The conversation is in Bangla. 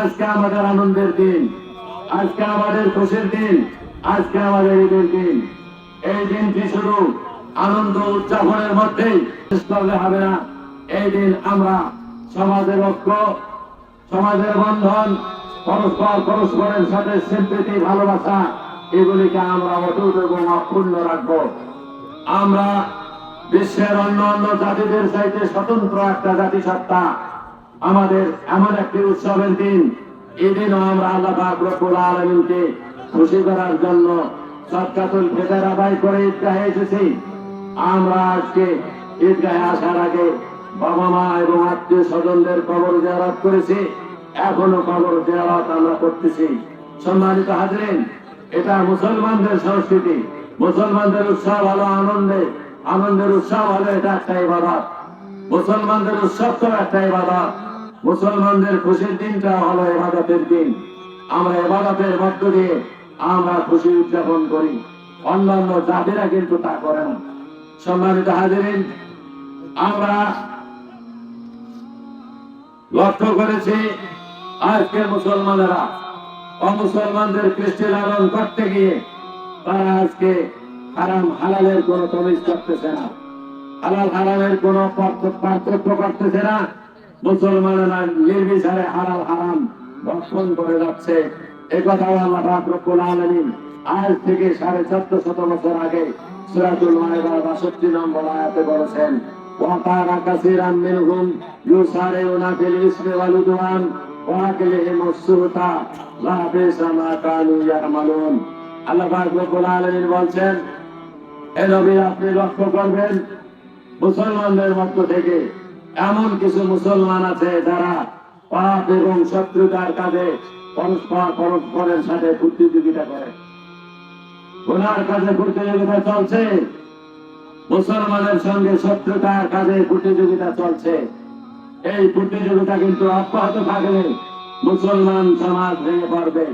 আজকে আমাদের আনন্দের দিন, আজকে আমাদের খুশির দিন, আজকে আমাদের ঈদের দিন। এই দিনটি শুধু আনন্দ উদযাপনের মধ্যেই শেষ করলে হবে না। এই দিন আমরা সমাজের ঐক্য, সমাজের বন্ধন, পরস্পরের সাথে সিম্পেথি, ভালোবাসা, এগুলিকে আমরা অটুট এবং অক্ষুণ্ণ রাখবো। আমরা বিশ্বের অন্য অন্য জাতিদের চাইতে স্বতন্ত্র একটা জাতিসত্তা। আমাদের এমন একটি উৎসবের দিন, এই দিনও আমরা আল্লাহ পাক রব্বুল আলামিনকে খুশি করার জন্য সদকাতুল ফিতর আদায় করে ঈদগাহে এসেছি। আমরা আজকে ঈদগাহে আসার আগে বাবা মা এবং আত্মীয় স্বজনদের কবর জিয়ারত করেছি, এখনো কবর জিয়ারত আমরা করতেছি। সম্মানিত হাজরিন, এটা মুসলমানদের সংস্কৃতি, মুসলমানদের উৎসব হলো আনন্দে, আনন্দের উৎসব হলো এটা একটা ইবাদত। মুসলমানদের উৎসব তো একটা ইবাদত, মুসলমানদের খুশির দিনটা হলো ইবাদতের দিন। আমরা ইবাদতের মধ্য দিয়ে আমরা খুশি উদযাপন করি, অন্যান্য জাতিরা কিন্তু তা করে না। সম্মানিত হাজিরিন, আমরা লক্ষ্য করেছি আজকের মুসলমানেরা অমুসলমানদের কৃষ্টি লালন করতে গিয়ে তারা আজকে হারাম হালালের কোন তমিজ করতেছে না, হালাল হারামের কোন পার্থক্য করতেছে না। মুসলমানেরা নির্বিচারে হালাল হারাম ভক্ষণ করে যাচ্ছে। একথাও আল্লাহ পাক রব্বুল আলামিন আজ থেকে 1450 বছর আগে সূরাতুল মায়েদার 62 নম্বর আয়াতে বলেছেন, ওয়াকানা কাসীরাম মিনহুম ইউসারিউনা ফিল ইসমি ওয়াল উদওয়ান ওয়া আকিলিহিমুস সুহতা লা বিসা মা কানু ইয়ামালুন। আল্লাহ পাক রব্বুল আলামিন বলেন, হে নবী, আপনি লক্ষ্য করবেন মুসলমানদের মধ্য থেকে এমন কিছু মুসলমান আছে যারা পাপ এবং শত্রুতার কাজে পরস্পরের সাথে প্রতিযোগিতা করে, গুনার কাজে প্রতিযোগিতা চলছে, মুসলমানের সঙ্গে শত্রুতার কাজে প্রতিযোগিতা চলছে। এই প্রতিযোগিতা কিন্তু অব্যাহত থাকলে মুসলমান সমাজ ভেঙে পড়বে।